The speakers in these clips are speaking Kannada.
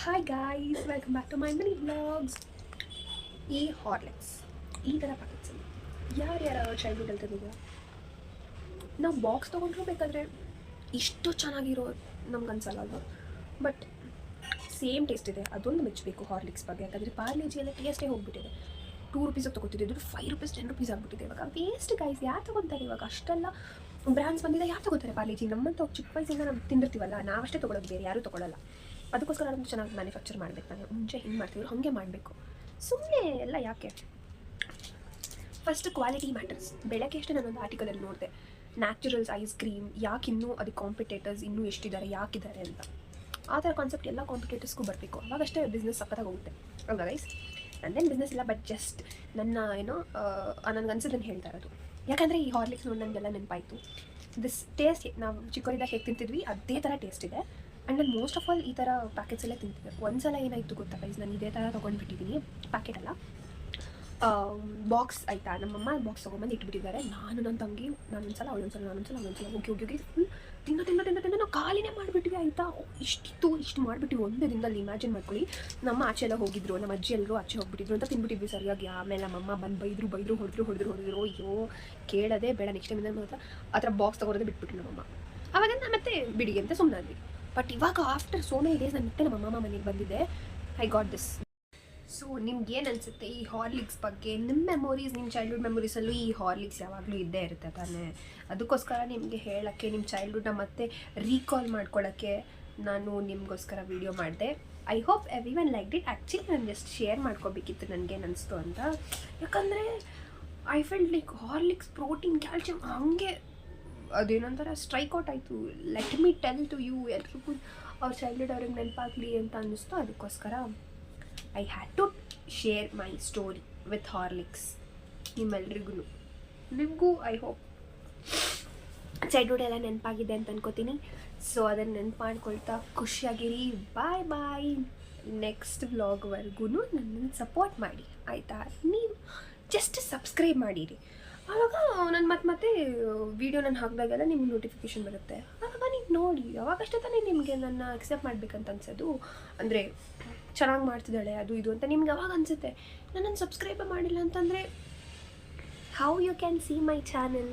Hi guys, welcome back to my mini vlogs. ಈ ಹಾರ್ಲಿಕ್ಸ್ ಈ ಥರ ಪ್ಯಾಕೆಟ್ಸಲ್ಲಿ ಯಾರ್ಯಾರು ಚೈಲ್ಡ್ಹುಡ್ ತಂದಿದ್ದೀರಾ? ನಾವು ಬಾಕ್ಸ್ ತೊಗೊಂಡ್ರೂ ಬೇಕಾದರೆ ಇಷ್ಟು ಚೆನ್ನಾಗಿರೋ ನಮ್ಗೆ ಅನ್ಸಲ್ಲ ಅಲ್ವಾ? ಬಟ್ ಸೇಮ್ ಟೇಸ್ಟ್ ಇದೆ, ಅದೊಂದು ಮೆಚ್ಚಬೇಕು ಹಾರ್ಲಿಕ್ಸ್ ಬಗ್ಗೆ. ಯಾಕಂದರೆ ಪಾರ್ಲೇಜಿ ಎಲ್ಲ ಟೇಸ್ಟೇ ಹೋಗ್ಬಿಟ್ಟಿದೆ. ₹2 ತೊಗೋತಿದ್ದೆ, ಇದು ₹5 ₹10 ಆಗ್ಬಿಟ್ಟಿದೆ ಇವಾಗ. ವೇಸ್ಟ್ ಗೈಸ್, ಯಾರು ತೊಗೊತಾರೆ ಇವಾಗ? ಅಷ್ಟೆಲ್ಲ ಬ್ರ್ಯಾಂಡ್ಸ್ ಬಂದಿದೆ, ಯಾರು ತೊಗೋತಾರೆ ಪಾರ್ಲೇಜಿ? ನಮ್ಮಂತ ಚಿಕ್ಕ ವಯಸ್ಸಿಂದ ನಾವು ತಿಂದಿರ್ತೀವಲ್ಲ, ನಾವಷ್ಟೇ ತೊಗೊಳೋದು, ಬೇರೆ ಯಾರೂ ತೊಗೊಳ್ಳಲ್ಲ. ಅದಕ್ಕೋಸ್ಕರ ಅದನ್ನು ಚೆನ್ನಾಗಿ ಮ್ಯಾನುಫ್ಯಾಕ್ಚರ್ ಮಾಡಬೇಕು. ನಾನು ಮುಂಚೆ ಹಿಂಗೆ ಮಾಡ್ತಿದ್ರು, ಹಾಗೆ ಮಾಡಬೇಕು. ಸುಮ್ಮನೆ ಎಲ್ಲ ಯಾಕೆ? First quality matters. ಬೆಳಗ್ಗೆ ಅಷ್ಟೇ ನಾನೊಂದು ಆರ್ಟಿಕಲಲ್ಲಿ ನೋಡಿದೆ, ನ್ಯಾಚುರಲ್ಸ್ ಐಸ್ ಕ್ರೀಮ್ ಯಾಕೆ ಇನ್ನೂ ಅದಕ್ಕೆ ಕಾಂಪಿಟೇಟರ್ಸ್ ಇನ್ನೂ ಎಷ್ಟಿದ್ದಾರೆ, ಯಾಕಿದ್ದಾರೆ ಅಂತ. ಆ ಥರ ಕಾನ್ಸೆಪ್ಟ್ ಎಲ್ಲ ಕಾಂಪಿಟೇಟರ್ಸ್ಗೂ ಬರಬೇಕು, ಅವಾಗಷ್ಟೇ ಬಿಸ್ನೆಸ್ ಸಕ್ಕತ್ತಾಗಿ ಹೋಗುತ್ತೆ ಅಲ್ವಾ ಗೈಸ್? ನಂದೇನು ಬಿಸ್ನೆಸ್ ಇಲ್ಲ, ಬಟ್ ಜಸ್ಟ್ ನನ್ನ ನನಗೆ ಅನ್ಸೋದನ್ನು ಹೇಳ್ತಾ ಇರೋದು. ಯಾಕಂದರೆ ಈ ಹಾರ್ಲಿಕ್ಸ್ ನೋಡಿ ನನಗೆಲ್ಲ ನೆನಪಾಯಿತು. ದಿಸ್ ಟೇಸ್ಟ್ ನಾವು ಚಿಕ್ಕವರಿದ್ದಾಗ ಹೇಗೆ ತಿಂತಿದ್ವಿ ಅದೇ ಥರ ಟೇಸ್ಟ್ ಇದೆ. ಆ್ಯಂಡ್ ನಾನು ಮೋಸ್ಟ್ ಆಫ್ ಆಲ್ ಈ ಥರ ಪ್ಯಾಕೆಟ್ಸಲ್ಲೇ ತಿಂತಿದ್ದೆ. ಒಂದ್ಸಲ ಏನಾಯಿತು ಗೊತ್ತಾ ಗೈಸ್, ನಾನು ಇದೇ ಥರ ತೊಗೊಂಡ್ಬಿಟ್ಟಿದ್ದೀನಿ. ಪ್ಯಾಕೆಟಲ್ಲ, ಬಾಕ್ಸ್ ಆಯಿತಾ, ನಮ್ಮಮ್ಮ ಬಾಕ್ಸ್ ತೊಗೊಂಬಂದು ಇಟ್ಬಿಟ್ಟಿದ್ದಾರೆ. ನನ್ನ ತಂಗಿ ನಾನೊಂದ್ಸಲ ಅವಳೊಂದ್ಸಲ ಹೋಗಿ ಫುಲ್ ತಿನ್ನೋ ನಾವು ಖಾಲಿನೇ ಮಾಡಿಬಿಟ್ವಿ ಆಯಿತಾ. ಇಷ್ಟು ಮಾಡಿಬಿಟ್ಟು ಒಂದೇ ದಿನದಲ್ಲಿ ಇಮ್ಯಾಜಿನ್ ಮಾಡ್ಕೊಳ್ಳಿ. ನಮ್ಮ ಆಚೆ ಎಲ್ಲ ಹೋಗಿದ್ರು, ನಮ್ಮ ಅಜ್ಜಿ ಎಲ್ಲರೂ ಆಚೆ ಹೋಗ್ಬಿಟ್ಟಿದ್ರು ಅಂತ ತಿನ್ಬಿಟ್ಟಿದ್ವಿ ಸರಿಯಾಗಿ. ಆಮೇಲೆ ನಮ್ಮಮ್ಮ ಬಂದು ಹೊಡೆದ್ರು. ಅಯ್ಯೋ ಕೇಳೋದೇ ಬೇಡ. ನೆಕ್ಸ್ಟ್ ಟೈಮಿಂದ ಮಾತ್ರ ಆ ಥರ ಬಾಕ್ಸ್ ತೊಗೊಳೋದೇ ಬಿಟ್ಬಿಟ್ರು ನಮ್ಮಮ್ಮ. ಆವಾಗ ನಾನು ಮತ್ತೆ ಬಿಡಿ ಅಂತ ಸುಮ್ಮನಾದ್ವಿ. ಬಟ್ ಇವಾಗ ಆಫ್ಟರ್ ಸೋ ಮೆನಿ ಡೇಸ್ ನಾನು ಮತ್ತೆ ನಮ್ಮ ಅಮ್ಮ ಮನೆಗೆ ಬಂದಿದ್ದೆ. I got this. ಸೊ ನಿಮ್ಗೆ ಏನು ಅನಿಸುತ್ತೆ ಈ ಹಾರ್ಲಿಕ್ಸ್ ಬಗ್ಗೆ? ನಿಮ್ಮ ಮೆಮೊರೀಸ್, ನಿಮ್ಮ ಚೈಲ್ಡ್ಹುಡ್ ಮೆಮೊರೀಸಲ್ಲೂ ಈ ಹಾರ್ಲಿಕ್ಸ್ ಯಾವಾಗಲೂ ಇದ್ದೇ ಇರುತ್ತೆ ತಾನೇ. ಅದಕ್ಕೋಸ್ಕರ ನಿಮಗೆ ಹೇಳೋಕ್ಕೆ, ನಿಮ್ಮ ಚೈಲ್ಡ್ಹುಡ್ನ ಮತ್ತೆ ರೀಕಾಲ್ ಮಾಡ್ಕೊಳ್ಳೋಕ್ಕೆ ನಾನು ನಿಮಗೋಸ್ಕರ ವೀಡಿಯೋ ಮಾಡಿದೆ. I hope everyone like it. Actually ನಾನು ಜಸ್ಟ್ ಶೇರ್ ಮಾಡ್ಕೋಬೇಕಿತ್ತು ನನಗೇನು ಅನಿಸ್ತು ಅಂತ. ಯಾಕಂದರೆ I felt like Horlicks protein, calcium ಹಾಗೆ ಅದೇನಂತಾರೆ ಸ್ಟ್ರೈಕ್ ಔಟ್ ಆಯಿತು. Let me tell to you, ಎಲ್ರಿಗೂ ಅವ್ರ ಚೈಲ್ಡ್ಹುಡ್ ಅವ್ರಿಗೆ ನೆನಪಾಗಲಿ ಅಂತ ಅನ್ನಿಸ್ತು. ಅದಕ್ಕೋಸ್ಕರ I had to share my story with Horlicks ನಿಮ್ಮೆಲ್ರಿಗೂ. ನಿಮಗೂ ಐ ಹೋಪ್ ಚೈಲ್ಡ್ಹುಡ್ ಎಲ್ಲ ನೆನಪಾಗಿದೆ ಅಂತ ಅನ್ಕೋತೀನಿ. ಸೊ ಅದನ್ನು ನೆನಪು ಮಾಡ್ಕೊಳ್ತಾ ಖುಷಿಯಾಗಿರಿ. ಬಾಯ್ ಬಾಯ್. ನೆಕ್ಸ್ಟ್ ವ್ಲಾಗ್ವರೆಗೂ ನನ್ನನ್ನು ಸಪೋರ್ಟ್ ಮಾಡಿ ಆಯಿತಾ? ನೀವು ಜಸ್ಟ್ ಸಬ್ಸ್ಕ್ರೈಬ್ ಮಾಡಿರಿ, ಆವಾಗ ನಾನು ಮತ್ತೆ ವೀಡಿಯೋ ನಾನು ಹಾಕಿದಾಗೆಲ್ಲ ನಿಮ್ಗೆ ನೋಟಿಫಿಕೇಷನ್ ಬರುತ್ತೆ. ಆವಾಗ ನೀವು ನೋಡಿ, ಅವಾಗಷ್ಟೇ ತಾನೇ ನಿಮಗೆ ನನ್ನ ಅಕ್ಸೆಪ್ಟ್ ಮಾಡಬೇಕಂತ ಅನ್ಸೋದು. ಅಂದರೆ ಚೆನ್ನಾಗಿ ಮಾಡ್ತಿದ್ದಾಳೆ ಅದು ಇದು ಅಂತ ನಿಮ್ಗೆ ಅವಾಗ ಅನಿಸುತ್ತೆ. ನನ್ನನ್ನು ಸಬ್ಸ್ಕ್ರೈಬ್ ಮಾಡಿಲ್ಲ ಅಂತಂದರೆ how you can see my channel?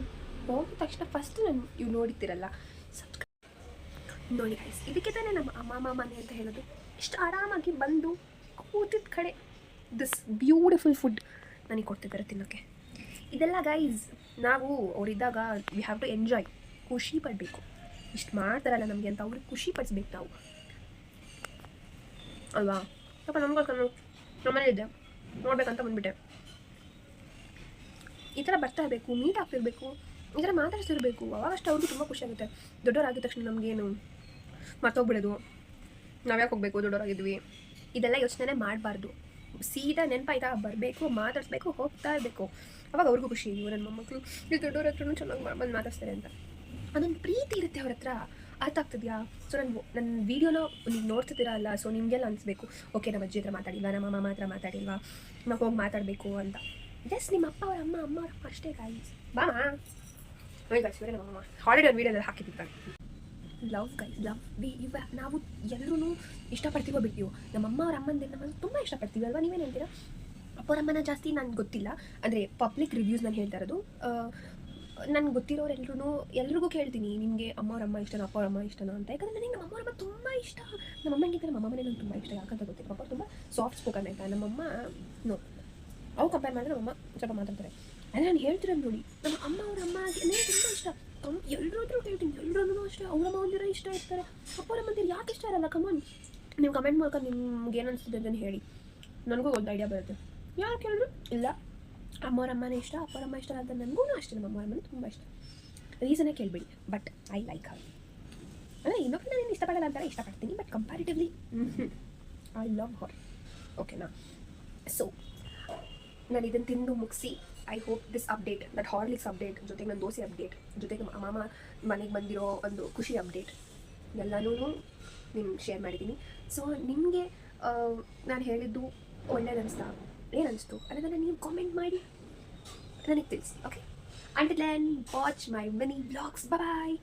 ಹೋಗಿದ ತಕ್ಷಣ ಫಸ್ಟ್ ನೀವು ನೋಡ್ತಿರಲ್ಲ, ಸಬ್ಸ್ಕ್ರೈಬ್ ನೋಡಿ ಗೈಸ್. ಇದಕ್ಕೆ ತಾನೇ ನಮ್ಮ ಅಮ್ಮ ಮನೆ ಅಂತ ಹೇಳೋದು. ಇಷ್ಟು ಆರಾಮಾಗಿ ಬಂದು ಕೂತಿದ್ದ ಕಡೆ ದಿಸ್ ಬ್ಯೂಟಿಫುಲ್ ಫುಡ್ ನನಗೆ ಕೊಡ್ತಿದ್ದಾರೆ ತಿನ್ನೋಕ್ಕೆ. ಇದೆಲ್ಲ ಗೈಸ್ ನಾವು ಅವರಿದ್ದಾಗ ವಿ ಹ್ಯಾವ್ ಟು ಎಂಜಾಯ್, ಖುಷಿ ಪಡಬೇಕು. ಇಷ್ಟು ಮಾಡ್ತಾರಲ್ಲ ನಮಗೆ ಅಂತ ಅವ್ರಿಗೆ ಖುಷಿ ಪಡಿಸ್ಬೇಕು ನಾವು ಅಲ್ವಾ? ಸ್ವಲ್ಪ ನಮಗೋಸ್ಕರ ನಮ್ಮನೇಲಿದ್ದೆ ನೋಡ್ಬೇಕಂತ ಬಂದುಬಿಟ್ಟೆ. ಈ ಥರ ಬರ್ತಾ ಇರಬೇಕು, ಮೀಟ್ ಆಗ್ತಿರ್ಬೇಕು, ಈ ಥರ ಮಾತಾಡ್ತಿರ್ಬೇಕು. ಅವಾಗಷ್ಟು ಅವ್ರಿಗೂ ತುಂಬ ಖುಷಿ ಆಗುತ್ತೆ. ದೊಡ್ಡವರಾಗಿದ ತಕ್ಷಣ ನಮಗೇನು ಮರ್ತೋಗ್ಬಿಡೋದು, ನಾವ್ಯಾಕೆ ಹೋಗಬೇಕು, ದೊಡ್ಡವರಾಗಿದ್ವಿ, ಇದೆಲ್ಲ ಯೋಚನೆ ಮಾಡಬಾರ್ದು. ಸೀದಾ ನೆನಪಾಯ್ತಾ ಬರಬೇಕು, ಮಾತಾಡಿಸ್ಬೇಕು, ಹೋಗ್ತಾ ಇರಬೇಕು. ಅವಾಗ ಅವ್ರಿಗೂ ಖುಷಿ, ನನ್ನ ಮೊಮ್ಮಕ್ಕಳು ಈ ದೊಡ್ಡವ್ರ ಹತ್ರನೂ ಚೆನ್ನಾಗಿ ಬಂದು ಮಾತಾಡ್ತಾರೆ ಅಂತ ಅದೊಂದು ಪ್ರೀತಿ ಇರುತ್ತೆ ಅವ್ರ ಹತ್ರ. ಅರ್ಥ ಆಗ್ತದೆಯಾ? ಸೊ ನನ್ನ ವೀಡಿಯೋನ ನೀವು ನೋಡ್ತಿದ್ದೀರಲ್ಲ, ಸೊ ನಿಮಗೆಲ್ಲ ಅನಿಸ್ಬೇಕು, ಓಕೆ ನಮ್ಮ ಅಜ್ಜಿ ಹತ್ರ ಮಾತಾಡಿಲ್ವಾ, ನಮ್ಮ ಅಮ್ಮ ಹತ್ರ ಮಾತಾಡಿಲ್ವಾ, ನಾವು ಹೋಗಿ ಮಾತಾಡಬೇಕು ಅಂತ. ಜಸ್ಟ್ ನಿಮ್ಮ ಅಪ್ಪ ಅವ್ರ ಅಮ್ಮ ಅಷ್ಟೇ ಗೈಸ್. ಬಾ ಗೈಸ್, ಇವರೇ ನಮ್ಮ ಅಮ್ಮ ಆಲ್ರೆಡಿ ಒಂದು ವೀಡಿಯೋದಲ್ಲಿ ಹಾಕಿರ್ತಾರೆ. ಲವ್ ಗೈಸ್, ಲವ್ ನಾವು ಎಲ್ಲರೂ ಇಷ್ಟಪಡ್ತೀವೋ ಬಿಡ್ತೀವೋ, ನಮ್ಮಮ್ಮ ಅವ್ರ ಅಮ್ಮಂದಿರು ನಮ್ಮನ್ನು ತುಂಬ ಇಷ್ಟಪಡ್ತೀವಿ ಅಲ್ವಾ? ನೀವೇನು ಹೇಳ್ತೀರಾ? ಅಪ್ಪ ಅವ್ರ ಅಮ್ಮನ ಜಾಸ್ತಿ ನನಗೆ ಗೊತ್ತಿಲ್ಲ, ಅಂದರೆ ಪಬ್ಲಿಕ್ ರಿವ್ಯೂಸ್ ನಾನು ಹೇಳ್ತಾ ಇರೋದು. ನನಗೆ ಗೊತ್ತಿರೋರು ಎಲ್ರಿಗೂ ಕೇಳ್ತೀನಿ, ನಿಮಗೆ ಅಮ್ಮ ಇಷ್ಟನಾ, ಅಪ್ಪ ಅವ್ರ ಅಮ್ಮ ಇಷ್ಟನಾ ಅಂತ. ಯಾಕಂದರೆ ನನಗೆ ನಮ್ಮ ಅಮ್ಮ ತುಂಬ ಇಷ್ಟ. ನಮ್ಮಮ್ಮನಿಗಿಂತ ನಮ್ಮ ಅಮ್ಮನೇ ನಂಗೆ ತುಂಬ ಇಷ್ಟ. ಯಾಕಂತ ಗೊತ್ತಿಲ್ಲ, ಪಪ್ಪ ತುಂಬ ಸಾಫ್ಟ್ ಸ್ಪೋಕನ್ ಆಯಿತಾ. ನಮ್ಮಮ್ಮ ನೋ, ಅವು ಕಂಪೇರ್ ಮಾಡಿದ್ರೆ ನಮ್ಮಮ್ಮ ಸ್ವಲ್ಪ ಮಾತಾಡ್ತಾರೆ. ಅದೇ ನಾನು ಹೇಳ್ತಿರೋದು ನೋಡಿ, ನಮ್ಮ ಅಮ್ಮ ಅವ್ರ ಅಮ್ಮ ನನಗೆ ತುಂಬ ಇಷ್ಟ. ಎಲ್ಲರೂ ಕೇಳ್ತೀನಿ, ಎಲ್ಲರೂ ಅಷ್ಟೇ ಅವ್ರ ಅಮ್ಮ ಒಂದಿರೋ ಇಷ್ಟ ಇರ್ತಾರೆ, ಅಪ್ಪ ಅವ್ರ ಅಮ್ಮಂದಿರು ಯಾಕೆ ಇಷ್ಟ ಇರಲ್ಲ? ಕಮಾನ್, ನೀವು ಕಮೆಂಟ್ ಮೂಲಕ ನಿಮ್ಗೆ ಏನು ಅನಿಸ್ತದೆ ಅಂತಲೇ ಹೇಳಿ, ನನಗೂ ಒಂದು ಐಡಿಯಾ ಬರುತ್ತೆ. ಯಾರು ಕೇಳಿದ್ರು ಇಲ್ಲ ಅಮ್ಮವ್ರ ಅಮ್ಮನೇ ಇಷ್ಟ, ಅಪ್ಪವ್ರ ಅಮ್ಮ ಇಷ್ಟ ಅಂತ. ನನಗೂ ಅಷ್ಟೇ ನಮ್ಮ ಅಮ್ಮವ್ರ ಅಮ್ಮನೇ ತುಂಬ ಇಷ್ಟ. ರೀಸನೇ ಕೇಳಬೇಡಿ, ಬಟ್ ಐ ಲೈಕ್ ಹರ್. ಅಂದರೆ ಇನ್ನೊಬ್ಬರು ನಾನು ಇಷ್ಟಪಡಲ್ಲ ಅಂತಾರೆ, ಇಷ್ಟಪಡ್ತೀನಿ, ಬಟ್ ಕಂಪ್ಯಾರಿಟಿವ್ಲಿ ಐ ಲವ್ ಹರ್. ಓಕೆನಾ? ಸೊ ನಾನು ಇದನ್ನು ತಿಂದು ಮುಗಿಸಿ I hope this update, that Horlicks update ಜೊತೆಗೆ ನನ್ನ ದೋಸೆ ಅಪ್ಡೇಟ್ ಜೊತೆಗೆ ಅಮ್ಮಮ್ಮ ಮನೆಗೆ ಬಂದಿರೋ ಒಂದು ಖುಷಿ ಅಪ್ಡೇಟ್ ಎಲ್ಲನೂ ನಿಮ್ಗೆ ಶೇರ್ ಮಾಡಿದ್ದೀನಿ. ಸೊ ನಿಮಗೆ ನಾನು ಹೇಳಿದ್ದು ಒಳ್ಳೇದು ಅನಿಸ್ತಾ, ಏನು ಅನಿಸ್ತು ಅನ್ನೋದನ್ನು ನೀವು ಕಾಮೆಂಟ್ ಮಾಡಿ ನನಗೆ ತಿಳಿಸಿ. Okay, until then watch my mini vlogs. Bye.